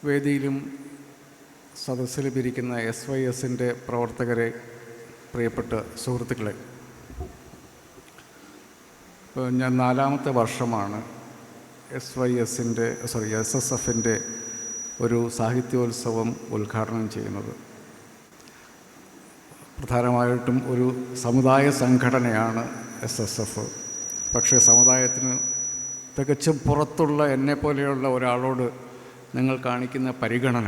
വേദിയിലും സദസ്സിലും ഇരിക്കുന്ന SYSൻ്റെ പ്രവർത്തകരെ, പ്രിയപ്പെട്ട സുഹൃത്തുക്കളെ, ഞാൻ 4ാമത്തെ വർഷമാണ് SSFൻ്റെ ഒരു സാഹിത്യോത്സവം ഉദ്ഘാടനം ചെയ്യുന്നത്. പ്രധാനമായിട്ടും ഒരു സമുദായ സംഘടനയാണ് SSF. പക്ഷേ സമുദായത്തിന് തികച്ചും പുറത്തുള്ള എന്നെപ്പോലെയുള്ള ഒരാളോട് നിങ്ങൾ കാണിക്കുന്ന പരിഗണന,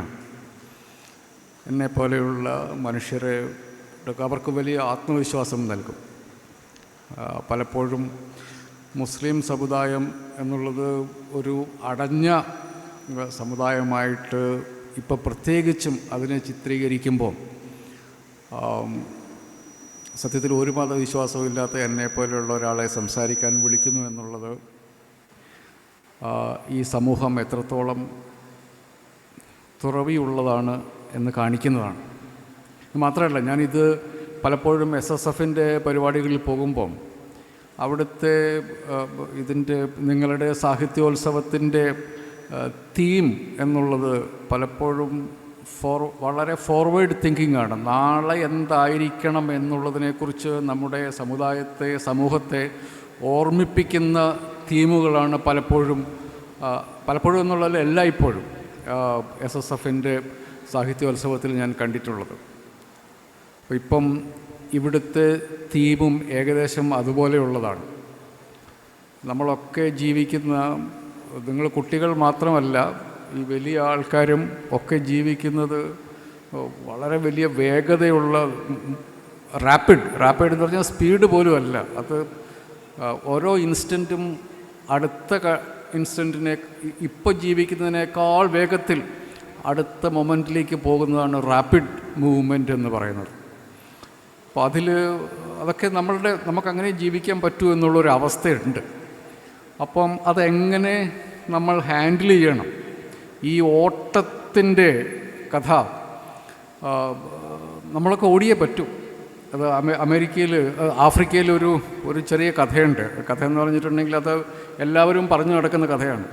എന്നെപ്പോലെയുള്ള മനുഷ്യരെ അവർക്ക് വലിയ ആത്മവിശ്വാസം നൽകും. പലപ്പോഴും മുസ്ലിം സമുദായം എന്നുള്ളത് ഒരു അടഞ്ഞ സമുദായമായിട്ട് ഇപ്പോൾ പ്രത്യേകിച്ചും അതിനെ ചിത്രീകരിക്കുമ്പോൾ സത്യത്തിൽ ഒരു മതവിശ്വാസവും ഇല്ലാത്ത എന്നെപ്പോലെയുള്ള ഒരാളെ സംസാരിക്കാൻ വിളിക്കുന്നു എന്നുള്ളത് ഈ സമൂഹം എത്രത്തോളം തുറവിയുള്ളതാണ് എന്ന് കാണിക്കുന്നതാണ്. മാത്രമല്ല, ഞാനിത് പലപ്പോഴും SSFൻ്റെ പരിപാടികളിൽ പോകുമ്പം അവിടുത്തെ നിങ്ങളുടെ സാഹിത്യോത്സവത്തിൻ്റെ തീം എന്നുള്ളത് പലപ്പോഴും വളരെ ഫോർവേഡ് തിങ്കിങ് ആണ്. നാളെ എന്തായിരിക്കണം എന്നുള്ളതിനെക്കുറിച്ച് നമ്മുടെ സമൂഹത്തെ ഓർമ്മിപ്പിക്കുന്ന തീമുകളാണ് പലപ്പോഴും എന്നുള്ളതല്ല എല്ലായ്പ്പോഴും SSFൻ്റെ സാഹിത്യോത്സവത്തിൽ ഞാൻ കണ്ടിട്ടുള്ളത്. ഇപ്പം ഇവിടുത്തെ തീമും ഏകദേശം അതുപോലെയുള്ളതാണ്. നമ്മളൊക്കെ ജീവിക്കുന്ന, നിങ്ങൾ കുട്ടികൾ മാത്രമല്ല, ഈ വലിയ ആൾക്കാരും ഒക്കെ ജീവിക്കുന്നത് വളരെ വലിയ വേഗതയുള്ള റാപ്പിഡ് എന്ന് പറഞ്ഞാൽ സ്പീഡ് പോലും അല്ല, അത് ഓരോ ഇൻസ്റ്റൻറ്റും അടുത്ത ഇൻസ്റ്റൻറ്റിനെ ഇപ്പോൾ ജീവിക്കുന്നതിനേക്കാൾ വേഗത്തിൽ അടുത്ത മൊമെൻറ്റിലേക്ക് പോകുന്നതാണ് റാപ്പിഡ് മൂവ്മെൻറ്റ് എന്ന് പറയുന്നത്. അപ്പോൾ അതൊക്കെ നമുക്കങ്ങനെ ജീവിക്കാൻ പറ്റുമോ എന്നുള്ളൊരു അവസ്ഥയുണ്ട്. അപ്പം അതെങ്ങനെ നമ്മൾ ഹാൻഡിൽ ചെയ്യണം? ഈ ഓട്ടത്തിൻ്റെ കഥ നമ്മളൊക്കെ ഓടിയേ പറ്റും. അത് ആഫ്രിക്കയിൽ ഒരു ചെറിയ കഥയുണ്ട്. കഥ എന്ന് പറഞ്ഞിട്ടുണ്ടെങ്കിൽ അത് എല്ലാവരും പറഞ്ഞു നടക്കുന്ന കഥയാണ്.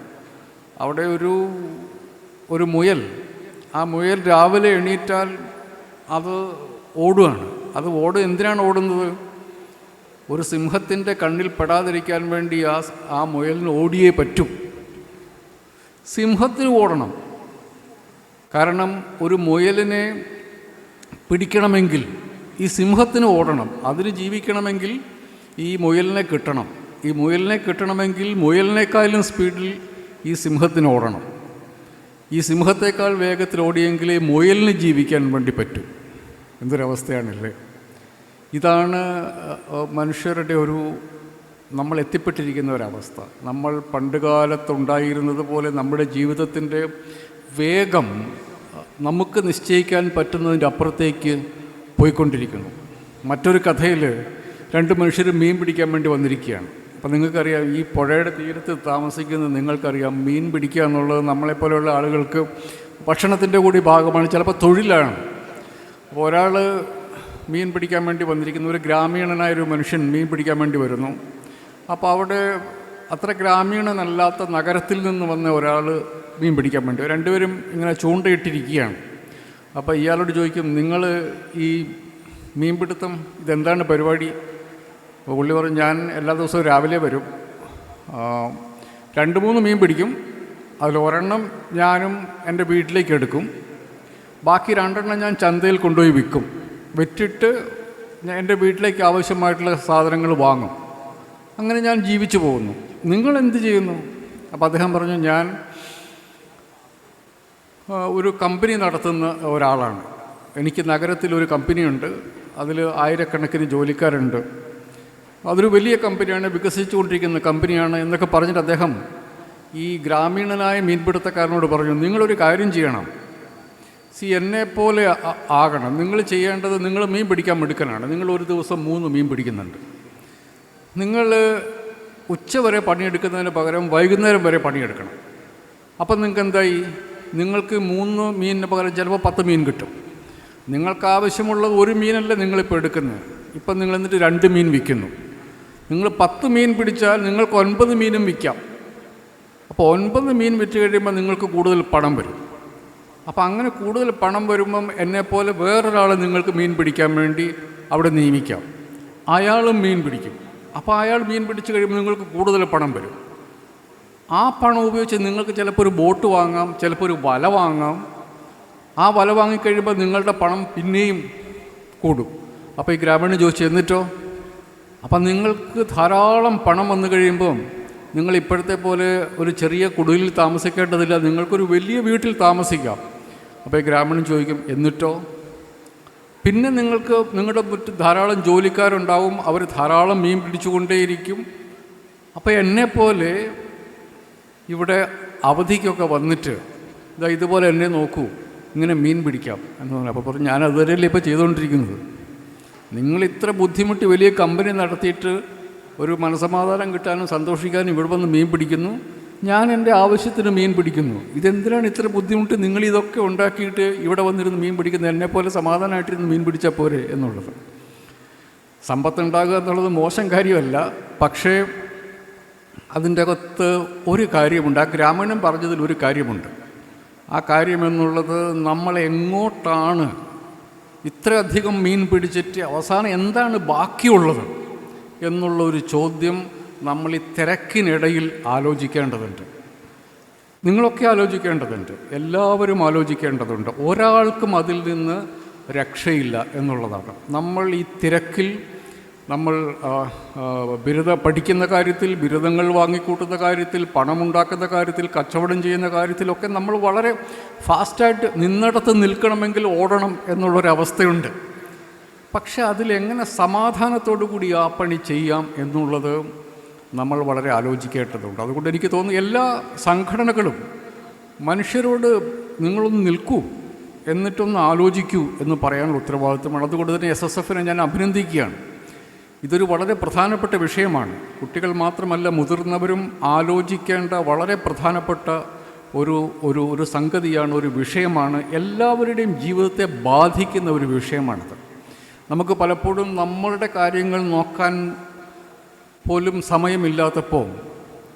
അവിടെ ഒരു മുയൽ, ആ മുയൽ രാവിലെ എണീറ്റാൽ അത് ഓടുകയാണ്. എന്തിനാണ് ഓടുന്നത്? ഒരു സിംഹത്തിൻ്റെ കണ്ണിൽ പെടാതിരിക്കാൻ വേണ്ടി ആ മുയലിന് ഓടിയേ പറ്റും. സിംഹത്തിന് ഓടണം. കാരണം ഒരു മുയലിനെ പിടിക്കണമെങ്കിൽ ഈ സിംഹത്തിന് ഓടണം. അതിന് ജീവിക്കണമെങ്കിൽ ഈ മുയലിനെ കിട്ടണം. ഈ മുയലിനെ കിട്ടണമെങ്കിൽ മുയലിനേക്കാളും സ്പീഡിൽ ഈ സിംഹത്തിന് ഓടണം. ഈ സിംഹത്തേക്കാൾ വേഗത്തിൽ ഓടിയെങ്കിലേ മുയലിന് ജീവിക്കാൻ വേണ്ടി പറ്റും. എന്തൊരവസ്ഥയാണല്ലേ! ഇതാണ് മനുഷ്യരുടെ നമ്മൾ എത്തിപ്പെട്ടിരിക്കുന്ന ഒരവസ്ഥ. നമ്മൾ പണ്ടുകാലത്തുണ്ടായിരുന്നത് പോലെ നമ്മുടെ ജീവിതത്തിൻ്റെ വേഗം നമുക്ക് നിശ്ചയിക്കാൻ പറ്റുന്നതിൻ്റെ അപ്പുറത്തേക്ക് പോയിക്കൊണ്ടിരിക്കുന്നു. മറ്റൊരു കഥയിൽ 2 മനുഷ്യർ മീൻ പിടിക്കാൻ വേണ്ടി വന്നിരിക്കുകയാണ്. അപ്പോൾ നിങ്ങൾക്കറിയാം, ഈ പുഴയുടെ തീരത്ത് താമസിക്കുന്ന നിങ്ങൾക്കറിയാം, മീൻ പിടിക്കുക എന്നുള്ളത് നമ്മളെപ്പോലെയുള്ള ആളുകൾക്ക് ഭക്ഷണത്തിൻ്റെ കൂടി ഭാഗമാണ്, ചിലപ്പോൾ തൊഴിലാണ്. അപ്പോൾ ഒരാൾ മീൻ പിടിക്കാൻ വേണ്ടി വന്നിരിക്കുന്നു. ഒരു ഗ്രാമീണനായൊരു മനുഷ്യൻ മീൻ പിടിക്കാൻ വേണ്ടി വരുന്നു. അപ്പോൾ അവിടെ അത്ര ഗ്രാമീണനല്ലാത്ത നഗരത്തിൽ നിന്ന് വന്ന ഒരാൾ മീൻ പിടിക്കാൻ വേണ്ടി, 2 പേരും ഇങ്ങനെ ചൂണ്ടയിട്ടിരിക്കുകയാണ്. അപ്പോൾ ഇയാളോട് ചോദിക്കും, നിങ്ങൾ ഈ മീൻപിടുത്തം ഇതെന്താണ് പരിപാടി? അപ്പോൾ പുള്ളി പറഞ്ഞു, ഞാൻ എല്ലാ ദിവസവും രാവിലെ വരും, 2-3 മീൻ പിടിക്കും, അതിൽ ഒരെണ്ണം ഞാനും എൻ്റെ വീട്ടിലേക്ക് എടുക്കും, ബാക്കി 2 എണ്ണം ഞാൻ ചന്തയിൽ കൊണ്ടുപോയി വിറ്റിട്ട് ഞാൻ എൻ്റെ വീട്ടിലേക്ക് ആവശ്യമായിട്ടുള്ള സാധനങ്ങൾ വാങ്ങും. അങ്ങനെ ഞാൻ ജീവിച്ചു പോകുന്നു. നിങ്ങൾ എന്ത് ചെയ്യുന്നു? അപ്പോൾ അദ്ദേഹം പറഞ്ഞു, ഞാൻ ഒരു കമ്പനി നടത്തുന്ന ഒരാളാണ്. എനിക്ക് നഗരത്തിലൊരു കമ്പനിയുണ്ട്, അതിൽ 1000കണക്കിന് ജോലിക്കാരുണ്ട്, അതൊരു വലിയ കമ്പനിയാണ്, വികസിച്ചുകൊണ്ടിരിക്കുന്ന കമ്പനിയാണ് എന്നൊക്കെ പറഞ്ഞിട്ട് അദ്ദേഹം ഈ ഗ്രാമീണനായ മീൻപിടുത്തക്കാരനോട് പറഞ്ഞു, നിങ്ങളൊരു കാര്യം ചെയ്യണം, എന്നെപ്പോലെ ആകണം. നിങ്ങൾ ചെയ്യേണ്ടത്, നിങ്ങൾ മീൻ പിടിക്കാൻ മിടുക്കനാണ്, നിങ്ങൾ ഒരു ദിവസം 3 മീൻ പിടിക്കുന്നുണ്ട്. നിങ്ങൾ ഉച്ചവരെ പണിയെടുക്കുന്നതിന് പകരം വൈകുന്നേരം വരെ പണിയെടുക്കണം. അപ്പം നിങ്ങൾക്ക് എന്തായി? നിങ്ങൾക്ക് 3 മീനിന് പകരം ചിലപ്പോൾ 10 മീൻ കിട്ടും. നിങ്ങൾക്ക് ആവശ്യമുള്ളത് 1 മീനല്ല നിങ്ങളിപ്പോൾ എടുക്കുന്നത്. ഇപ്പം നിങ്ങൾ എന്നിട്ട് 2 മീൻ വിൽക്കുന്നു. നിങ്ങൾ 10 മീൻ പിടിച്ചാൽ നിങ്ങൾക്ക് 9 മീനും വിൽക്കാം. അപ്പോൾ 9 മീൻ വിറ്റ് കഴിയുമ്പോൾ നിങ്ങൾക്ക് കൂടുതൽ പണം വരും. അപ്പോൾ അങ്ങനെ കൂടുതൽ പണം വരുമ്പം എന്നെപ്പോലെ വേറൊരാളെ നിങ്ങൾക്ക് മീൻ പിടിക്കാൻ വേണ്ടി അവിടെ നിയമിക്കാം. അയാളും മീൻ പിടിക്കും. അപ്പോൾ അയാൾ മീൻ പിടിച്ച് കഴിയുമ്പോൾ നിങ്ങൾക്ക് കൂടുതൽ പണം വരും. ആ പണം ഉപയോഗിച്ച് നിങ്ങൾക്ക് ചിലപ്പോൾ ഒരു ബോട്ട് വാങ്ങാം, ചിലപ്പോൾ ഒരു വല വാങ്ങാം. ആ വല വാങ്ങിക്കഴിയുമ്പോൾ നിങ്ങളുടെ പണം പിന്നെയും കൂടും. അപ്പോൾ ഈ ഗ്രാമീണൻ ചോദിച്ചു, എന്നിട്ടോ? അപ്പം നിങ്ങൾക്ക് ധാരാളം പണം വന്നു കഴിയുമ്പം നിങ്ങൾ ഇപ്പോഴത്തെ പോലെ ഒരു ചെറിയ കുടിലിൽ താമസിക്കേണ്ടതില്ല, നിങ്ങൾക്കൊരു വലിയ വീട്ടിൽ താമസിക്കാം. അപ്പോൾ ഈ ഗ്രാമീണൻ ചോദിക്കും, എന്നിട്ടോ? പിന്നെ നിങ്ങൾക്ക് നിങ്ങളുടെ ധാരാളം ജോലിക്കാരുണ്ടാവും, അവർ ധാരാളം മീൻ പിടിച്ചുകൊണ്ടേയിരിക്കും. അപ്പോൾ എന്നെപ്പോലെ ഇവിടെ അവധിക്കൊക്കെ വന്നിട്ട് ഇതുപോലെ എന്നെ നോക്കൂ, ഇങ്ങനെ മീൻ പിടിക്കാം എന്ന് പറഞ്ഞു. അപ്പോൾ പറഞ്ഞു, ഞാൻ അതുവരെയല്ലേ ഇപ്പോൾ ചെയ്തുകൊണ്ടിരിക്കുന്നത്. നിങ്ങൾ ഇത്ര ബുദ്ധിമുട്ടി വലിയ കമ്പനി നടത്തിയിട്ട് ഒരു മനസമാധാനം കിട്ടാനും സന്തോഷിക്കാനും ഇവിടെ വന്ന് മീൻ പിടിക്കുന്നു, ഞാൻ എൻ്റെ ആവശ്യത്തിന് മീൻ പിടിക്കുന്നു. ഇതെന്തിനാണ് ഇത്ര ബുദ്ധിമുട്ട്? നിങ്ങൾ ഇതൊക്കെ ഉണ്ടാക്കിയിട്ട് ഇവിടെ വന്നിരുന്ന് മീൻ പിടിക്കുന്നത്, എന്നെപ്പോലെ സമാധാനമായിട്ടിരുന്ന് മീൻ പിടിച്ചാൽ പോരെ എന്നുള്ളത്. സമ്പത്തുണ്ടാകുക എന്നുള്ളത് മോശം കാര്യമല്ല, പക്ഷേ അതിൻ്റെ അകത്ത് ഒരു കാര്യമുണ്ട്. ആ ഗ്രാമീണൻ പറഞ്ഞതിൽ ഒരു കാര്യമുണ്ട്. ആ കാര്യമെന്നുള്ളത്, നമ്മളെങ്ങോട്ടാണ് ഇത്രയധികം മീൻ പിടിച്ചിട്ട് അവസാനം എന്താണ് ബാക്കിയുള്ളത് എന്നുള്ള ഒരു ചോദ്യം നമ്മൾ ഈ തിരക്കിനിടയിൽ ആലോചിക്കേണ്ടതുണ്ട്. നിങ്ങളൊക്കെ ആലോചിക്കേണ്ടതുണ്ട്, എല്ലാവരും ആലോചിക്കേണ്ടതുണ്ട്. ഒരാൾക്കും അതിൽ നിന്ന് രക്ഷയില്ല എന്നുള്ളതാണ്. നമ്മൾ ഈ തിരക്കിൽ, നമ്മൾ പഠിക്കുന്ന കാര്യത്തിൽ, ബിരുദങ്ങൾ വാങ്ങിക്കൂട്ടുന്ന കാര്യത്തിൽ, പണമുണ്ടാക്കുന്ന കാര്യത്തിൽ, കച്ചവടം ചെയ്യുന്ന കാര്യത്തിലൊക്കെ നമ്മൾ വളരെ ഫാസ്റ്റായിട്ട് നിന്നിടത്ത് നിൽക്കണമെങ്കിൽ ഓടണം എന്നുള്ളൊരവസ്ഥയുണ്ട്. പക്ഷെ അതിലെങ്ങനെ സമാധാനത്തോടു കൂടി ആ പണി ചെയ്യാം എന്നുള്ളത് നമ്മൾ വളരെ ആലോചിക്കേണ്ടതുണ്ട്. അതുകൊണ്ട് എനിക്ക് തോന്നുന്നു എല്ലാ സംഘടനകളും മനുഷ്യരോട് നിങ്ങളൊന്ന് നിൽക്കൂ, എന്നിട്ടൊന്ന് ആലോചിക്കൂ എന്ന് പറയാനുള്ള ഉത്തരവാദിത്വമാണ്. അതുകൊണ്ട് തന്നെ SSFനെ ഞാൻ അഭിനന്ദിക്കുകയാണ്. ഇതൊരു വളരെ പ്രധാനപ്പെട്ട വിഷയമാണ്. കുട്ടികൾ മാത്രമല്ല, മുതിർന്നവരും ആലോചിക്കേണ്ട വളരെ പ്രധാനപ്പെട്ട ഒരു സംഗതിയാണ്, ഒരു വിഷയമാണ്. എല്ലാവരുടെയും ജീവിതത്തെ ബാധിക്കുന്ന ഒരു വിഷയമാണിത്. നമുക്ക് പലപ്പോഴും നമ്മളുടെ കാര്യങ്ങൾ നോക്കാൻ പോലും സമയമില്ലാത്തപ്പോൾ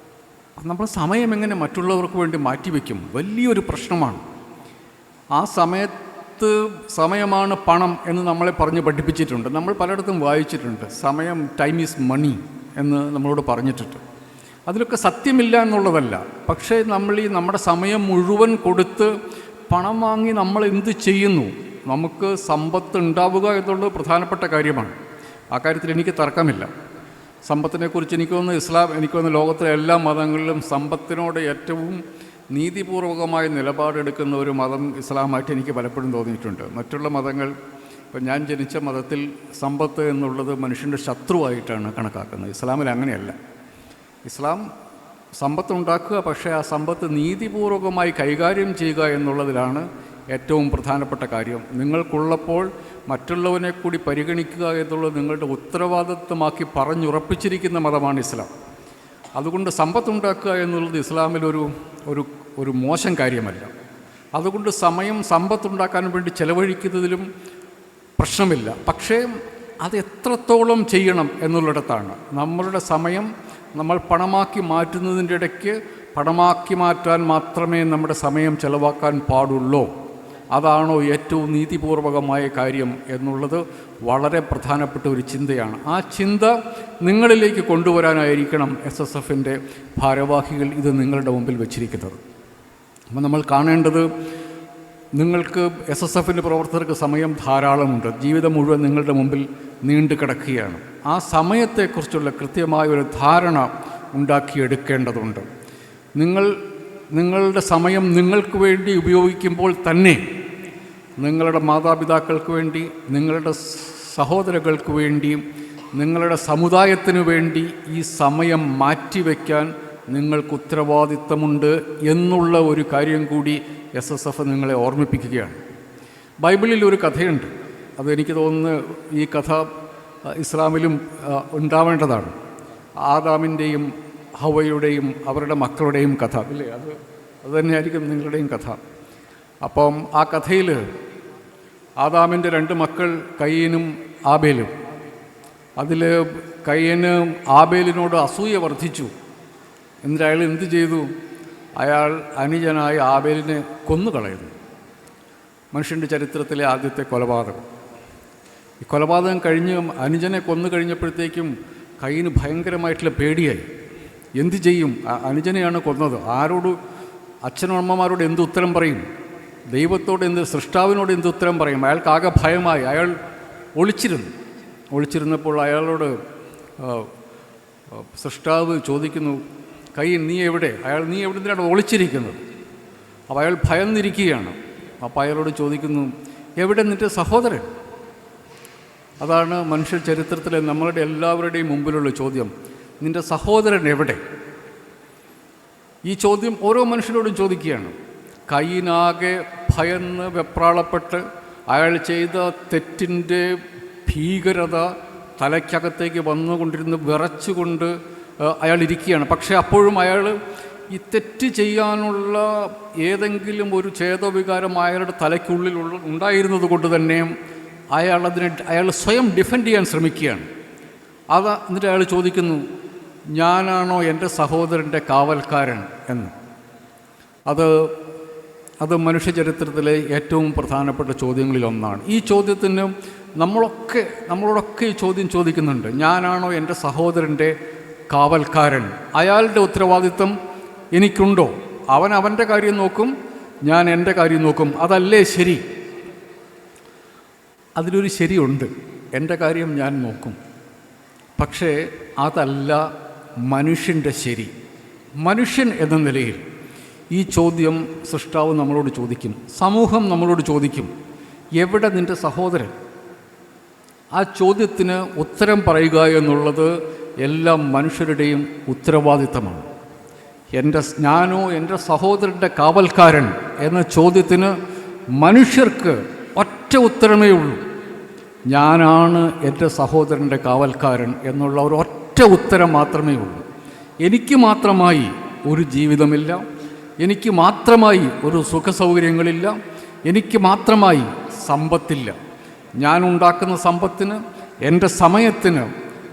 നമ്മൾ സമയം എങ്ങനെ മറ്റുള്ളവർക്ക് വേണ്ടി മാറ്റിവെക്കും? വലിയൊരു പ്രശ്നമാണ്. ആ സമയമാണ് പണം എന്ന് നമ്മളെ പറഞ്ഞ് പഠിപ്പിച്ചിട്ടുണ്ട്. നമ്മൾ പലയിടത്തും വായിച്ചിട്ടുണ്ട്, സമയം, ടൈം ഈസ് മണി എന്ന് നമ്മളോട് പറഞ്ഞിട്ടുണ്ട്. അതിലൊക്കെ സത്യമില്ല എന്നുള്ളതല്ല, പക്ഷേ നമ്മൾ നമ്മുടെ സമയം മുഴുവൻ കൊടുത്ത് പണം വാങ്ങി നമ്മൾ എന്ത് ചെയ്യുന്നു? നമുക്ക് സമ്പത്ത് ഉണ്ടാവുക എന്നുള്ളത് പ്രധാനപ്പെട്ട കാര്യമാണ്. ആ കാര്യത്തിൽ എനിക്ക് തർക്കമില്ല. സമ്പത്തിനെക്കുറിച്ച് എനിക്ക് തോന്നുന്നു ലോകത്തിലെ എല്ലാ മതങ്ങളിലും സമ്പത്തിനോട് ഏറ്റവും നീതിപൂർവകമായ നിലപാടെടുക്കുന്ന ഒരു മതം ഇസ്ലാമായിട്ട് എനിക്ക് പലപ്പോഴും തോന്നിയിട്ടുണ്ട്. മറ്റുള്ള മതങ്ങൾ, ഇപ്പം ഞാൻ ജനിച്ച മതത്തിൽ സമ്പത്ത് എന്നുള്ളത് മനുഷ്യൻ്റെ ശത്രുവായിട്ടാണ് കണക്കാക്കുന്നത്. ഇസ്ലാമിൽ അങ്ങനെയല്ല. ഇസ്ലാം സമ്പത്തുണ്ടാക്കുക, പക്ഷേ ആ സമ്പത്ത് നീതിപൂർവകമായി കൈകാര്യം ചെയ്യുക എന്നുള്ളതിലാണ് ഏറ്റവും പ്രധാനപ്പെട്ട കാര്യം. നിങ്ങൾക്കുള്ളപ്പോൾ മറ്റുള്ളവനെ കൂടി പരിഗണിക്കുക എന്നുള്ളത് നിങ്ങളുടെ ഉത്തരവാദിത്വമാക്കി പറഞ്ഞുറപ്പിച്ചിരിക്കുന്ന മതമാണ് ഇസ്ലാം. അതുകൊണ്ട് സമ്പത്തുണ്ടാക്കുക എന്നുള്ളത് ഇസ്ലാമിൽ ഒരു മോശം കാര്യമല്ല. അതുകൊണ്ട് സമയം സമ്പത്തുണ്ടാക്കാൻ വേണ്ടി ചെലവഴിക്കുന്നതിലും പ്രശ്നമില്ല. പക്ഷേ അത് എത്രത്തോളം ചെയ്യണം എന്നുള്ളിടത്താണ്. നമ്മളുടെ സമയം നമ്മൾ പണമാക്കി മാറ്റുന്നതിൻ്റെ ഇടയ്ക്ക് പണമാക്കി മാറ്റാൻ മാത്രമേ നമ്മുടെ സമയം ചെലവാക്കാൻ പാടുള്ളൂ. അതാണോ ഏറ്റവും നീതിപൂർവകമായ കാര്യം എന്നുള്ളത് വളരെ പ്രധാനപ്പെട്ട ഒരു ചിന്തയാണ്. ആ ചിന്ത നിങ്ങളിലേക്ക് കൊണ്ടുവരാനായിരിക്കണം SSFൻ്റെ ഭാരവാഹികൾ ഇത് നിങ്ങളുടെ മുമ്പിൽ വച്ചിരിക്കുന്നത്. അപ്പോൾ നമ്മൾ കാണേണ്ടത്, നിങ്ങൾക്ക് SSFൻ്റെ പ്രവർത്തകർക്ക് സമയം ധാരാളമുണ്ട്. ജീവിതം മുഴുവൻ നിങ്ങളുടെ മുമ്പിൽ നീണ്ടു കിടക്കുകയാണ്. ആ സമയത്തെക്കുറിച്ചുള്ള കൃത്യമായ ഒരു ധാരണ ഉണ്ടാക്കിയെടുക്കേണ്ടതുണ്ട്. നിങ്ങളുടെ സമയം നിങ്ങൾക്ക് വേണ്ടി ഉപയോഗിക്കുമ്പോൾ തന്നെ നിങ്ങളുടെ മാതാപിതാക്കൾക്ക് വേണ്ടി, നിങ്ങളുടെ സഹോദരങ്ങൾക്ക് വേണ്ടി, നിങ്ങളുടെ സമുദായത്തിനു വേണ്ടി ഈ സമയം മാറ്റിവെക്കാൻ നിങ്ങൾക്ക് ഉത്തരവാദിത്തമുണ്ട് എന്നുള്ള ഒരു കാര്യം കൂടി SSF നിങ്ങളെ ഓർമ്മിപ്പിക്കുകയാണ്. ബൈബിളിൽ ഒരു കഥയുണ്ട്. അതെനിക്ക് തോന്നുന്നു ഈ കഥ ഇസ്ലാമിലും ഉണ്ടാവേണ്ടതാണ്. ആദാമിൻ്റെയും ഹവയുടെയും അവരുടെ മക്കളുടെയും കഥ, ഇല്ലേ? അത് തന്നെയായിരിക്കും നിങ്ങളുടെയും കഥ. അപ്പം ആ കഥയിൽ ആദാമിൻ്റെ 2 മക്കൾ കയീനും ആബേലും. അതിൽ കയീന് ആബേലിനോട് അസൂയ വർദ്ധിച്ചു. എന്നിട്ട് അയാൾ എന്ത് ചെയ്തു? അയാൾ അനുജനായ ആബേലിനെ കൊന്നുകളയുന്നു. മനുഷ്യൻ്റെ ചരിത്രത്തിലെ ആദ്യത്തെ കൊലപാതകം. ഈ കൊലപാതകം കഴിഞ്ഞ് അനുജനെ കൊന്നു കഴിഞ്ഞപ്പോഴത്തേക്കും കയ്യിന് ഭയങ്കരമായിട്ടുള്ള പേടിയായി. എന്തു ചെയ്യും? അനുജനെയാണ് കൊന്നത്. ആരോട്? അച്ഛനും അമ്മമാരോട് എന്ത് ഉത്തരം പറയും? ദൈവത്തോട് സൃഷ്ടാവിനോട് എന്ത് ഉത്തരം പറയും? അയാൾക്കാകെ ഭയമായി. അയാൾ ഒളിച്ചിരുന്നപ്പോൾ അയാളോട് സൃഷ്ടാവ് ചോദിക്കുന്നു, കയ്യൻ നീ എവിടെ? നീ എവിടെ നിന്നാണ് ഒളിച്ചിരിക്കുന്നത്? അപ്പോൾ അയാൾ ഭയന്നിരിക്കുകയാണ്. അപ്പോൾ അയാളോട് ചോദിക്കുന്നു, എവിടെ നിൻ്റെ സഹോദരൻ? അതാണ് മനുഷ്യ ചരിത്രത്തിലെ നമ്മളുടെ എല്ലാവരുടെയും മുമ്പിലുള്ള ചോദ്യം. നിൻ്റെ സഹോദരൻ എവിടെ? ഈ ചോദ്യം ഓരോ മനുഷ്യരോടും ചോദിക്കുകയാണ്. കയ്യിനാകെ ഭയന്ന് വെപ്രാളപ്പെട്ട് അയാൾ ചെയ്ത തെറ്റിൻ്റെ ഭീകരത തലയ്ക്കകത്തേക്ക് വന്നുകൊണ്ടിരുന്ന് വിറച്ചുകൊണ്ട് അയാൾ ഇരിക്കുകയാണ്. പക്ഷേ അപ്പോഴും അയാൾ ഈ തെറ്റ് ചെയ്യാനുള്ള ഏതെങ്കിലും ഒരു ചേതോവികാരം അയാളുടെ തലയ്ക്കുള്ളിൽ ഉണ്ടായിരുന്നത് കൊണ്ട് തന്നെ അയാൾ സ്വയം ഡിഫെൻഡ് ചെയ്യാൻ ശ്രമിക്കുകയാണ്. എന്നിട്ട് അയാൾ ചോദിക്കുന്നു, ഞാനാണോ എൻ്റെ സഹോദരൻ്റെ കാവൽക്കാരൻ എന്ന്. അത് മനുഷ്യചരിത്രത്തിലെ ഏറ്റവും പ്രധാനപ്പെട്ട ചോദ്യങ്ങളിലൊന്നാണ്. ഈ ചോദ്യത്തിന് നമ്മളോടൊക്കെ ഈ ചോദ്യം ചോദിക്കുന്നുണ്ട്. ഞാനാണോ എൻ്റെ സഹോദരൻ്റെ കാവൽക്കാരൻ? അയാളുടെ ഉത്തരവാദിത്വം എനിക്കുണ്ടോ? അവൻ്റെ കാര്യം നോക്കും, ഞാൻ എൻ്റെ കാര്യം നോക്കും. അതല്ലേ ശരി? അതിലൊരു ശരിയുണ്ട്. എൻ്റെ കാര്യം ഞാൻ നോക്കും. പക്ഷേ അതല്ല മനുഷ്യൻ്റെ ശരി. മനുഷ്യൻ എന്ന നിലയിൽ ഈ ചോദ്യം സൃഷ്ടാവ് നമ്മളോട് ചോദിക്കും, സമൂഹം നമ്മളോട് ചോദിക്കും, എവിടെ നിൻ്റെ സഹോദരൻ? ആ ചോദ്യത്തിന് ഉത്തരം പറയുക എന്നുള്ളത് എല്ലാ മനുഷ്യരുടെയും ഉത്തരവാദിത്തമാണ്. ഞാനോ എൻ്റെ സഹോദരൻ്റെ കാവൽക്കാരൻ എന്ന ചോദ്യത്തിന് മനുഷ്യർക്ക് ഒറ്റ ഉത്തരമേ ഉള്ളൂ. ഞാനാണ് എൻ്റെ സഹോദരൻ്റെ കാവൽക്കാരൻ എന്നുള്ള ഒരു ഒറ്റ ഉത്തരം മാത്രമേ ഉള്ളൂ. എനിക്ക് മാത്രമായി ഒരു ജീവിതമില്ല, എനിക്ക് മാത്രമായി ഒരു സുഖസൗകര്യങ്ങളില്ല, എനിക്ക് മാത്രമായി സമ്പത്തില്ല. ഞാനുണ്ടാക്കുന്ന സമ്പത്തിന്, എൻ്റെ സമയത്തിന്,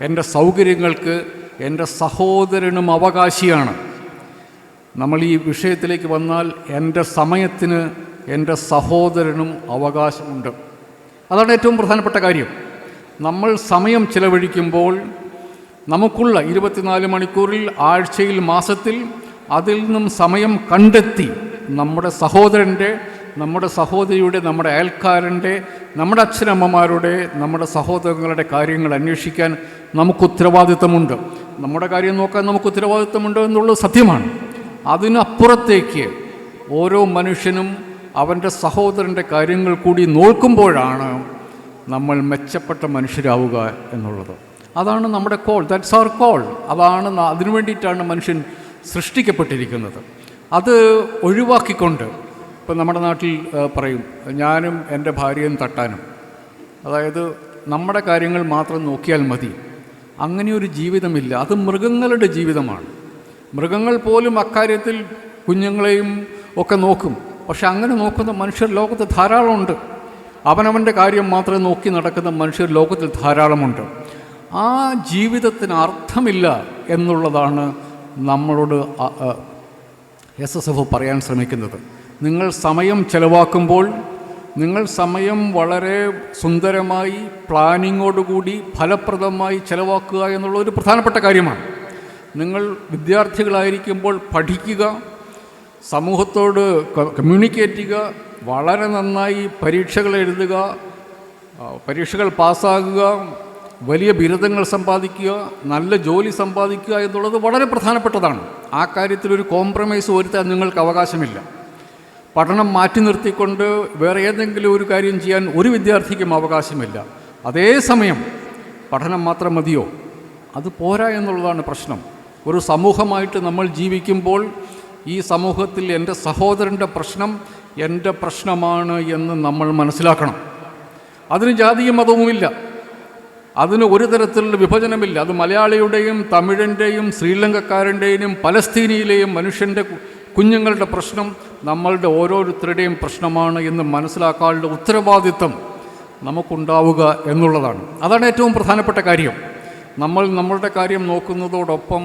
എൻ്റെ സൗകര്യങ്ങൾക്ക് എൻ്റെ സഹോദരനും അവകാശിയാണ്. നമ്മൾ ഈ വിഷയത്തിലേക്ക് വന്നാൽ എൻ്റെ സമയത്തിന് എൻ്റെ സഹോദരനും അവകാശമുണ്ട്. അതാണ് ഏറ്റവും പ്രധാനപ്പെട്ട കാര്യം. നമ്മൾ സമയം ചിലവഴിക്കുമ്പോൾ നമുക്കുള്ള 24 മണിക്കൂറിൽ, ആഴ്ചയിൽ, മാസത്തിൽ അതിൽ നിന്നും സമയം കണ്ടെത്തി നമ്മുടെ സഹോദരൻ്റെ, നമ്മുടെ സഹോദരിയുടെ, നമ്മുടെ അയൽക്കാരൻ്റെ, നമ്മുടെ അച്ഛനമ്മമാരുടെ, നമ്മുടെ സഹോദരങ്ങളുടെ കാര്യങ്ങൾ അന്വേഷിക്കാൻ നമുക്ക് ഉത്തരവാദിത്തമുണ്ട്. നമ്മുടെ കാര്യം നോക്കാൻ നമുക്ക് ഉത്തരവാദിത്തമുണ്ട് എന്നുള്ളത് സത്യമാണ്. അതിനപ്പുറത്തേക്ക് ഓരോ മനുഷ്യനും അവൻ്റെ സഹോദരൻ്റെ കാര്യങ്ങൾ കൂടി നോക്കുമ്പോഴാണ് നമ്മൾ മെച്ചപ്പെട്ട മനുഷ്യരാവുക എന്നുള്ളത്. അതാണ് നമ്മുടെ കോൾ. That's our call. അതിനു വേണ്ടിയിട്ടാണ് മനുഷ്യൻ സൃഷ്ടിക്കപ്പെട്ടിരിക്കുന്നത്. അത് ഒഴിവാക്കിക്കൊണ്ട് ഇപ്പം നമ്മുടെ നാട്ടിൽ പറയും, ഞാനും എൻ്റെ ഭാര്യയും തട്ടാനും. അതായത് നമ്മുടെ കാര്യങ്ങൾ മാത്രം നോക്കിയാൽ മതി. അങ്ങനെയൊരു ജീവിതമില്ല. അത് മൃഗങ്ങളുടെ ജീവിതമാണ്. മൃഗങ്ങൾ പോലും അക്കാര്യത്തിൽ കുഞ്ഞുങ്ങളെയും ഒക്കെ നോക്കും. പക്ഷെ അങ്ങനെ നോക്കുന്ന മനുഷ്യർ ലോകത്ത് ധാരാളമുണ്ട്. അവനവൻ്റെ കാര്യം മാത്രം നോക്കി നടക്കുന്ന മനുഷ്യർ ലോകത്തിൽ ധാരാളമുണ്ട്. ആ ജീവിതത്തിന് അർത്ഥമില്ല എന്നുള്ളതാണ് നമ്മളോട് SSF പറയാൻ ശ്രമിക്കുന്നത്. നിങ്ങൾ സമയം ചെലവാക്കുമ്പോൾ നിങ്ങൾ സമയം വളരെ സുന്ദരമായി, പ്ലാനിങ്ങോടുകൂടി, ഫലപ്രദമായി ചെലവാക്കുക എന്നുള്ള ഒരു പ്രധാനപ്പെട്ട കാര്യമാണ്. നിങ്ങൾ വിദ്യാർത്ഥികളായിരിക്കുമ്പോൾ പഠിക്കുക, സമൂഹത്തോട് കമ്മ്യൂണിക്കേറ്റ് ചെയ്യുക, വളരെ നന്നായി പരീക്ഷകൾ എഴുതുക, പരീക്ഷകൾ പാസ്സാകുക, വലിയ ബിരുദങ്ങൾ സമ്പാദിക്കുക, നല്ല ജോലി സമ്പാദിക്കുക എന്നുള്ളത് വളരെ പ്രധാനപ്പെട്ടതാണ്. ആ കാര്യത്തിലൊരു കോംപ്രമൈസ് വരുത്താൻ നിങ്ങൾക്ക് അവകാശമില്ല. പഠനം മാറ്റി നിർത്തിക്കൊണ്ട് വേറെ ഏതെങ്കിലും ഒരു കാര്യം ചെയ്യാൻ ഒരു വിദ്യാർത്ഥിക്കും അവകാശമില്ല. അതേസമയം പഠനം മാത്രം മതിയോ? അത് പോരാ എന്നുള്ളതാണ് പ്രശ്നം. ഒരു സമൂഹമായിട്ട് നമ്മൾ ജീവിക്കുമ്പോൾ ഈ സമൂഹത്തിൽ എൻ്റെ സഹോദരൻ്റെ പ്രശ്നം എൻ്റെ പ്രശ്നമാണ് എന്ന് നമ്മൾ മനസ്സിലാക്കണം. അതിന് ജാതിയും മതവുമില്ല, അതിന് ഒരു തരത്തിലുള്ള വിഭജനമില്ല. അത് മലയാളിയുടെയും തമിഴിൻ്റെയും ശ്രീലങ്കക്കാരൻ്റെയും പലസ്തീനിയിലെയും മനുഷ്യൻ്റെ കുഞ്ഞുങ്ങളുടെ പ്രശ്നം നമ്മളുടെ ഓരോരുത്തരുടെയും പ്രശ്നമാണ് എന്ന് മനസ്സിലാക്കാനുള്ള ഉത്തരവാദിത്വം നമുക്കുണ്ടാവുക എന്നുള്ളതാണ്. അതാണ് ഏറ്റവും പ്രധാനപ്പെട്ട കാര്യം. നമ്മൾ നമ്മളുടെ കാര്യം നോക്കുന്നതോടൊപ്പം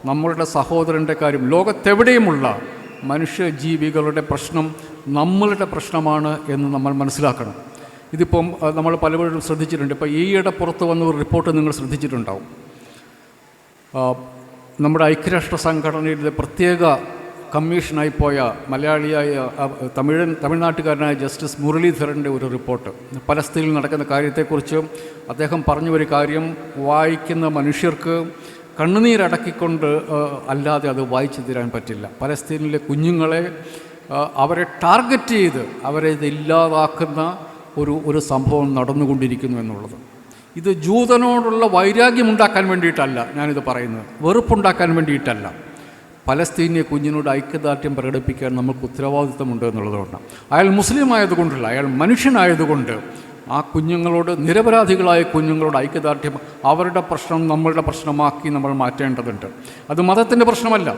നമ്മളുടെ സഹോദരൻ്റെ കാര്യം, ലോകത്തെവിടെയുമുള്ള മനുഷ്യജീവികളുടെ പ്രശ്നം നമ്മളുടെ പ്രശ്നമാണ് എന്ന് നമ്മൾ മനസ്സിലാക്കണം. ഇതിപ്പം നമ്മൾ പലപ്പോഴും ശ്രദ്ധിച്ചിട്ടുണ്ട്. ഇപ്പോൾ ഈയിടെ പുറത്ത് വന്ന ഒരു റിപ്പോർട്ട് നിങ്ങൾ ശ്രദ്ധിച്ചിട്ടുണ്ടാവും. നമ്മുടെ ഐക്യരാഷ്ട്ര സംഘടനയിലെ പ്രത്യേക കമ്മീഷനായി പോയ മലയാളിയായ തമിഴ്നാട്ടുകാരനായ ജസ്റ്റിസ് മുരളീധരൻ്റെ ഒരു റിപ്പോർട്ട് പലസ്തീനിൽ നടക്കുന്ന കാര്യത്തെക്കുറിച്ച് അദ്ദേഹം പറഞ്ഞ ഒരു കാര്യം, വായിക്കുന്ന മനുഷ്യർക്ക് കണ്ണുനീരടക്കിക്കൊണ്ട് അല്ലാതെ അത് വായിച്ചു തരാൻ പറ്റില്ല. പലസ്തീനിലെ കുഞ്ഞുങ്ങളെ അവരെ ടാർഗറ്റ് ചെയ്ത് അവരെ ഇത് ഇല്ലാതാക്കുന്ന ഒരു സംഭവം നടന്നുകൊണ്ടിരിക്കുന്നു എന്നുള്ളത്. ഇത് ജൂതനോടുള്ള വൈരാഗ്യമുണ്ടാക്കാൻ വേണ്ടിയിട്ടല്ല ഞാനിത് പറയുന്നത്, വെറുപ്പുണ്ടാക്കാൻ വേണ്ടിയിട്ടല്ല. പലസ്തീനിയ കുഞ്ഞിനോട് ഐക്യദാർഢ്യം പ്രകടിപ്പിക്കാൻ നമുക്ക് ഉത്തരവാദിത്തമുണ്ട് എന്നുള്ളതുകൊണ്ടാണ്. അയാൾ മുസ്ലിം ആയതുകൊണ്ടല്ല, അയാൾ മനുഷ്യനായതുകൊണ്ട് ആ കുഞ്ഞുങ്ങളോട്, നിരപരാധികളായ കുഞ്ഞുങ്ങളോട് ഐക്യദാർഢ്യം, അവരുടെ പ്രശ്നം നമ്മളുടെ പ്രശ്നമാക്കി നമ്മൾ മാറ്റേണ്ടതുണ്ട്. അത് മതത്തിൻ്റെ പ്രശ്നമല്ല.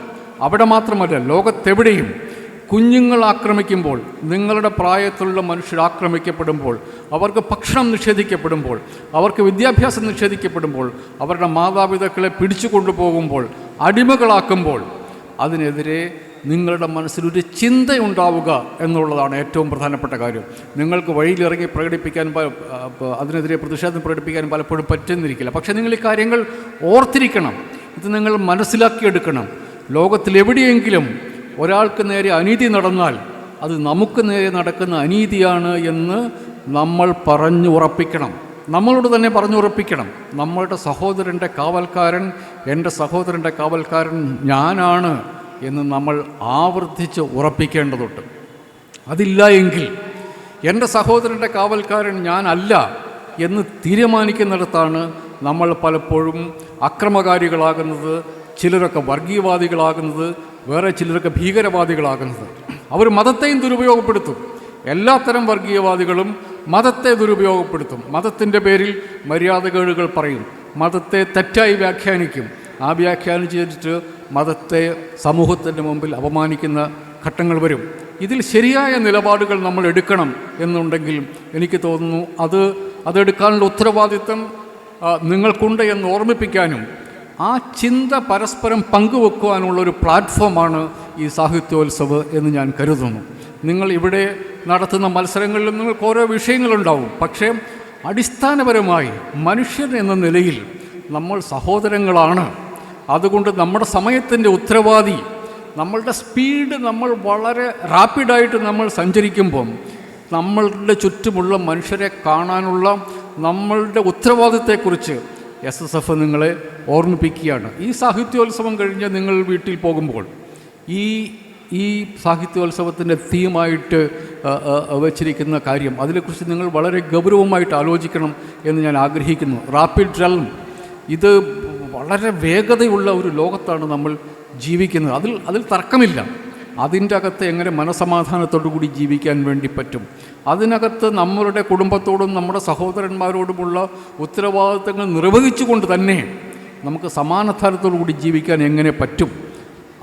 അവിടെ മാത്രമല്ല, ലോകത്തെവിടെയും കുഞ്ഞുങ്ങൾ ആക്രമിക്കുമ്പോൾ, നിങ്ങളുടെ പ്രായത്തിലുള്ള മനുഷ്യർ ആക്രമിക്കപ്പെടുമ്പോൾ, അവർക്ക് ഭക്ഷണം നിഷേധിക്കപ്പെടുമ്പോൾ, അവർക്ക് വിദ്യാഭ്യാസം നിഷേധിക്കപ്പെടുമ്പോൾ, അവരുടെ മാതാപിതാക്കളെ പിടിച്ചു കൊണ്ടുപോകുമ്പോൾ, അടിമകളാക്കുമ്പോൾ, അതിനെതിരെ നിങ്ങളുടെ മനസ്സിലൊരു ചിന്തയുണ്ടാവുക എന്നുള്ളതാണ് ഏറ്റവും പ്രധാനപ്പെട്ട കാര്യം. നിങ്ങൾക്ക് വഴിയിലിറങ്ങി പ്രകടിപ്പിക്കാൻ, അതിനെതിരെ പ്രതിഷേധം പ്രകടിപ്പിക്കാൻ പലപ്പോഴും പറ്റുന്നിരിക്കില്ല. പക്ഷേ നിങ്ങൾ ഈ കാര്യങ്ങൾ ഓർത്തിരിക്കണം. ഇത് നിങ്ങൾ മനസ്സിലാക്കിയെടുക്കണം. ലോകത്തിലെവിടെയെങ്കിലും ഒരാൾക്ക് നേരെ അനീതി നടന്നാൽ അത് നമുക്ക് നേരെ നടക്കുന്ന അനീതിയാണ് എന്ന് നമ്മൾ പറഞ്ഞുറപ്പിക്കണം. നമ്മളോട് തന്നെ പറഞ്ഞുറപ്പിക്കണം. നമ്മളുടെ സഹോദരൻ്റെ കാവൽക്കാരൻ, എൻ്റെ സഹോദരൻ്റെ കാവൽക്കാരൻ ഞാനാണ് എന്ന് നമ്മൾ ആവർത്തിച്ച് ഉറപ്പിക്കേണ്ടതുണ്ട്. അതില്ല എങ്കിൽ എൻ്റെ സഹോദരൻ്റെ കാവൽക്കാരൻ ഞാനല്ല എന്ന് തീരുമാനിക്കുന്നിടത്താണ് നമ്മൾ പലപ്പോഴും അക്രമകാരികളാകുന്നത്, ചിലരൊക്കെ വർഗീയവാദികളാകുന്നത്, വേറെ ചിലരൊക്കെ ഭീകരവാദികളാകുന്നത്. അവർ മതത്തെയും ദുരുപയോഗപ്പെടുത്തും. എല്ലാത്തരം വർഗീയവാദികളും മതത്തെ ദുരുപയോഗപ്പെടുത്തും. മതത്തിൻ്റെ പേരിൽ മര്യാദകേടുകൾ പറയും, മതത്തെ തെറ്റായി വ്യാഖ്യാനിക്കും. ആ വ്യാഖ്യാനിച്ചിട്ട് മതത്തെ സമൂഹത്തിൻ്റെ മുമ്പിൽ അപമാനിക്കുന്ന ഘട്ടങ്ങൾ വരും. ഇതിൽ ശരിയായ നിലപാടുകൾ നമ്മൾ എടുക്കണം എന്നുണ്ടെങ്കിൽ എനിക്ക് തോന്നുന്നു അതെടുക്കാനുള്ള ഉത്തരവാദിത്വം നിങ്ങൾക്കുണ്ട് എന്ന് ഓർമ്മിപ്പിക്കാനും ആ ചിന്ത പരസ്പരം പങ്കുവെക്കുവാനുള്ളൊരു പ്ലാറ്റ്ഫോമാണ് ഈ സാഹിത്യോത്സവ് എന്ന് ഞാൻ കരുതുന്നു. നിങ്ങൾ ഇവിടെ നടത്തുന്ന മത്സരങ്ങളിലും നിങ്ങൾക്ക് ഓരോ വിഷയങ്ങളുണ്ടാവും. പക്ഷേ അടിസ്ഥാനപരമായി മനുഷ്യൻ എന്ന നിലയിൽ നമ്മൾ സഹോദരങ്ങളാണ്. അതുകൊണ്ട് നമ്മുടെ സമയത്തിൻ്റെ ഉത്തരവാദി, നമ്മളുടെ സ്പീഡ്, നമ്മൾ വളരെ റാപ്പിഡായിട്ട് നമ്മൾ സഞ്ചരിക്കുമ്പം നമ്മളുടെ ചുറ്റുമുള്ള മനുഷ്യരെ കാണാനുള്ള നമ്മളുടെ ഉത്തരവാദിത്വത്തെക്കുറിച്ച് SSF നിങ്ങളെ ഓർമ്മിപ്പിക്കുകയാണ്. ഈ സാഹിത്യോത്സവം കഴിഞ്ഞ് നിങ്ങൾ വീട്ടിൽ പോകുമ്പോൾ ഈ സാഹിത്യോത്സവത്തിൻ്റെ തീമായിട്ട് വച്ചിരിക്കുന്ന കാര്യം, അതിനെക്കുറിച്ച് നിങ്ങൾ വളരെ ഗൗരവമായിട്ട് ആലോചിക്കണം എന്ന് ഞാൻ ആഗ്രഹിക്കുന്നു. റാപ്പിഡ് റൺ, ഇത് വളരെ വേഗതയുള്ള ഒരു ലോകത്താണ് നമ്മൾ ജീവിക്കുന്നത്. അതിൽ തർക്കമില്ല. അതിൻ്റെ അകത്ത് എങ്ങനെ മനസമാധാനത്തോടു കൂടി ജീവിക്കാൻ വേണ്ടി പറ്റും, അതിനകത്ത് നമ്മളുടെ കുടുംബത്തോടും നമ്മുടെ സഹോദരന്മാരോടുമുള്ള ഉത്തരവാദിത്തങ്ങൾ നിർവഹിച്ചുകൊണ്ട് തന്നെ നമുക്ക് സമാധാനത്തോടു കൂടി ജീവിക്കാൻ എങ്ങനെ പറ്റും.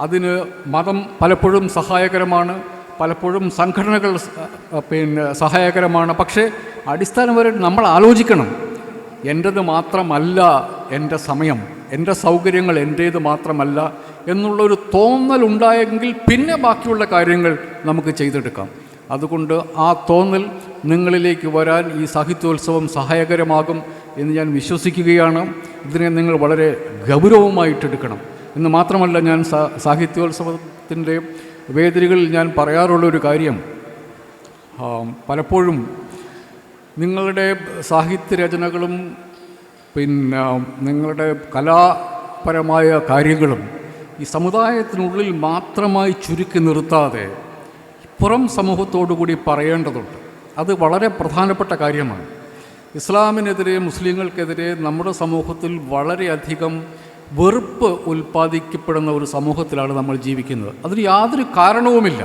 അതിന് മതം പലപ്പോഴും സഹായകരമാണ്, പലപ്പോഴും സംഘടനകൾ സഹായകരമാണ്. പക്ഷേ അടിസ്ഥാനപരമായി നമ്മൾ ആലോചിക്കണം, എൻ്റേത് മാത്രമല്ല എൻ്റെ സമയം, എൻ്റെ സൗകര്യങ്ങൾ എൻ്റേത് മാത്രമല്ല എന്നുള്ളൊരു തോന്നലുണ്ടായെങ്കിൽ പിന്നെ ബാക്കിയുള്ള കാര്യങ്ങൾ നമുക്ക് ചെയ്തെടുക്കാം. അതുകൊണ്ട് ആ തോന്നൽ നിങ്ങളിലേക്ക് വരാൻ ഈ സാഹിത്യോത്സവം സഹായകരമാകും എന്ന് ഞാൻ വിശ്വസിക്കുകയാണ്. ഇതിനെ നിങ്ങൾ വളരെ ഗൗരവമായിട്ടെടുക്കണം എന്ന് മാത്രമല്ല, ഞാൻ സാഹിത്യോത്സവത്തിൻ്റെ വേദികളിൽ ഞാൻ പറയാറുള്ളൊരു കാര്യം, പലപ്പോഴും നിങ്ങളുടെ സാഹിത്യരചനകളും നിങ്ങളുടെ കലാപരമായ കാര്യങ്ങളും ഈ സമുദായത്തിനുള്ളിൽ മാത്രമായി ചുരുക്കി നിർത്താതെ പുറം സമൂഹത്തോടുകൂടി പറയേണ്ടതുണ്ട്. അത് വളരെ പ്രധാനപ്പെട്ട കാര്യമാണ്. ഇസ്ലാമിനെതിരെ, മുസ്ലിങ്ങൾക്കെതിരെ നമ്മുടെ സമൂഹത്തിൽ വളരെയധികം വെറുപ്പ് ഉൽപ്പാദിക്കപ്പെടുന്ന ഒരു സമൂഹത്തിലാണ് നമ്മൾ ജീവിക്കുന്നത്. അതിന് യാതൊരു കാരണവുമില്ല.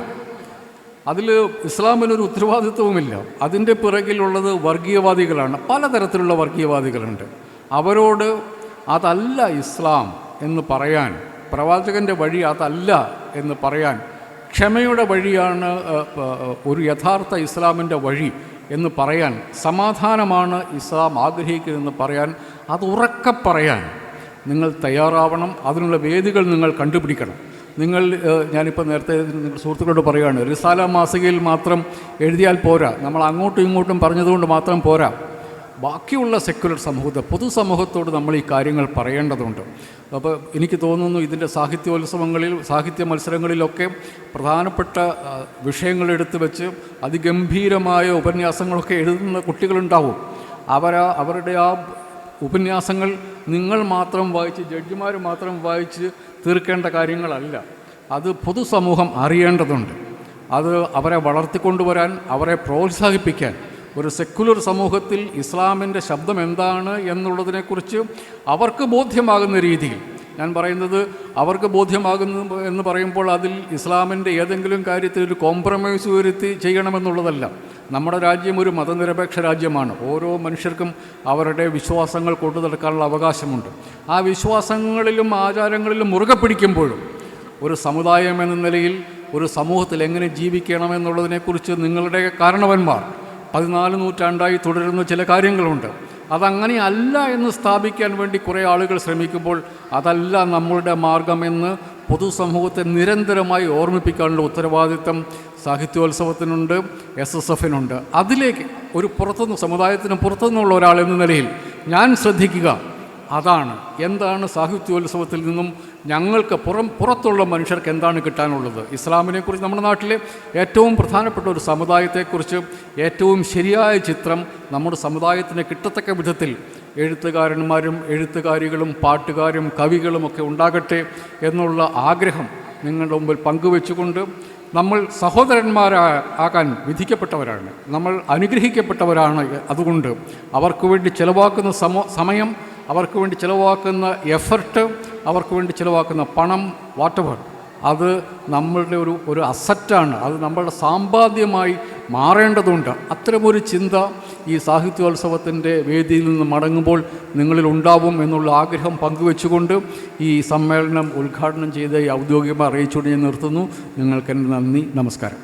അതിൽ ഇസ്ലാമിനൊരു ഉത്തരവാദിത്വവുമില്ല. അതിൻ്റെ പിറകിലുള്ളത് വർഗീയവാദികളാണ്. പലതരത്തിലുള്ള വർഗീയവാദികളുണ്ട്. അവരോട് അതല്ല ഇസ്ലാം എന്ന് പറയാൻ, പ്രവാചകൻ്റെ വഴി അതല്ല എന്ന് പറയാൻ, ക്ഷമയുടെ വഴിയാണ് ഒരു യഥാർത്ഥ ഇസ്ലാമിൻ്റെ വഴി എന്ന് പറയാൻ, സമാധാനമാണ് ഇസ്ലാം ആഗ്രഹിക്കുന്നതെന്ന് പറയാൻ, അത് ഉറക്കെ പറയാൻ നിങ്ങൾ തയ്യാറാവണം. അതിനുള്ള വേദികൾ നിങ്ങൾ കണ്ടുപിടിക്കണം. ഞാനിപ്പോൾ നേരത്തെ സുഹൃത്തുക്കളോട് പറയുകയാണ്, റിസാല മാസികയിൽ മാത്രം എഴുതിയാൽ പോരാ, നമ്മൾ അങ്ങോട്ടും ഇങ്ങോട്ടും പറഞ്ഞതുകൊണ്ട് മാത്രം പോരാ. ബാക്കിയുള്ള സെക്യുലർ സമൂഹത്തെ, പൊതുസമൂഹത്തോട് നമ്മൾ ഈ കാര്യങ്ങൾ പറയേണ്ടതുണ്ട്. അപ്പോൾ എനിക്ക് തോന്നുന്നു ഇതിൻ്റെ സാഹിത്യോത്സവങ്ങളിൽ, സാഹിത്യ മത്സരങ്ങളിലൊക്കെ പ്രധാനപ്പെട്ട വിഷയങ്ങളെടുത്ത് വെച്ച് അതിഗംഭീരമായ ഉപന്യാസങ്ങളൊക്കെ എഴുതുന്ന കുട്ടികളുണ്ടാവും. അവരുടെ ആ ഉപന്യാസങ്ങൾ നിങ്ങൾ മാത്രം വായിച്ച്, ജഡ്ജിമാർ മാത്രം വായിച്ച് തീർക്കേണ്ട കാര്യങ്ങളല്ല. അത് പൊതുസമൂഹം അറിയേണ്ടതുണ്ട്. അത് അവരെ വളർത്തിക്കൊണ്ടുവരാൻ, അവരെ പ്രോത്സാഹിപ്പിക്കാൻ, ഒരു സെക്കുലർ സമൂഹത്തിൽ ഇസ്ലാമിൻ്റെ ശബ്ദം എന്താണ് എന്നുള്ളതിനെക്കുറിച്ച് അവർക്ക് ബോധ്യമാകുന്ന രീതിയിൽ, ഞാൻ പറയുന്നത് അവർക്ക് ബോധ്യമാകുന്നു എന്ന് പറയുമ്പോൾ അതിൽ ഇസ്ലാമിൻ്റെ ഏതെങ്കിലും കാര്യത്തിൽ ഒരു കോംപ്രമൈസ് വരുത്തി ചെയ്യണമെന്നുള്ളതല്ല. നമ്മുടെ രാജ്യം ഒരു മതനിരപേക്ഷ രാജ്യമാണ്. ഓരോ മനുഷ്യർക്കും അവരുടെ വിശ്വാസങ്ങൾ കൊണ്ടു നടക്കാനുള്ള അവകാശമുണ്ട്. ആ വിശ്വാസങ്ങളിലും ആചാരങ്ങളിലും മുറുകെ പിടിക്കുമ്പോഴും ഒരു സമുദായം എന്ന നിലയിൽ ഒരു സമൂഹത്തിൽ എങ്ങനെ ജീവിക്കണമെന്നുള്ളതിനെക്കുറിച്ച് നിങ്ങളുടെ കാരണവന്മാർ 14 നൂറ്റാണ്ടായി തുടരുന്ന ചില കാര്യങ്ങളുണ്ട്. അതങ്ങനെയല്ല എന്ന് സ്ഥാപിക്കാൻ വേണ്ടി കുറേ ആളുകൾ ശ്രമിക്കുമ്പോൾ അതല്ല നമ്മളുടെ മാർഗമെന്ന് പൊതുസമൂഹത്തെ നിരന്തരമായി ഓർമ്മിപ്പിക്കാനുള്ള ഉത്തരവാദിത്തം സാഹിത്യോത്സവത്തിനുണ്ട്, SSFനുണ്ട്. അതിലേക്ക് ഒരു സമുദായത്തിന് പുറത്തുനിന്നുള്ള ഒരാളെന്ന നിലയിൽ ഞാൻ ശ്രദ്ധിക്കുക അതാണ്. എന്താണ് സാഹിത്യോത്സവത്തിൽ നിന്നും ഞങ്ങൾക്ക് പുറത്തുള്ള മനുഷ്യർക്ക് എന്താണ് കിട്ടാനുള്ളത്? ഇസ്ലാമിനെക്കുറിച്ച്, നമ്മുടെ നാട്ടിലെ ഏറ്റവും പ്രധാനപ്പെട്ട ഒരു സമുദായത്തെക്കുറിച്ച് ഏറ്റവും ശരിയായ ചിത്രം നമ്മുടെ സമുദായത്തിന് കിട്ടത്തക്ക വിധത്തിൽ എഴുത്തുകാരന്മാരും എഴുത്തുകാരികളും പാട്ടുകാരും കവികളുമൊക്കെ ഉണ്ടാകട്ടെ എന്നുള്ള ആഗ്രഹം നിങ്ങളുടെ മുമ്പിൽ പങ്കുവെച്ചുകൊണ്ട്, നമ്മൾ സഹോദരന്മാരാകാൻ വിധിക്കപ്പെട്ടവരാണ്, നമ്മൾ അനുഗ്രഹിക്കപ്പെട്ടവരാണ്. അതുകൊണ്ട് അവർക്ക് വേണ്ടി ചിലവാക്കുന്ന സമയം, അവർക്ക് വേണ്ടി ചിലവാക്കുന്ന എഫർട്ട്, അവർക്ക് വേണ്ടി ചിലവാക്കുന്ന പണം, വാട്ടെവർ, അത് നമ്മളുടെ ഒരു അസറ്റാണ്. അത് നമ്മളുടെ സമ്പാദ്യമായി മാറേണ്ടതുണ്ട്. അത്തരമൊരു ചിന്ത ഈ സാഹിത്യോത്സവത്തിൻ്റെ വേദിയിൽ നിന്ന് മടങ്ങുമ്പോൾ നിങ്ങളിൽ ഉണ്ടാവും എന്നുള്ള ആഗ്രഹം പങ്കുവെച്ചുകൊണ്ട് ഈ സമ്മേളനം ഉദ്ഘാടനം ചെയ്ത് ഔദ്യോഗികമായി അറിയിച്ചുകൊണ്ട് ഞാൻ നിർത്തുന്നു. നിങ്ങൾക്ക് എൻ്റെ നന്ദി, നമസ്കാരം.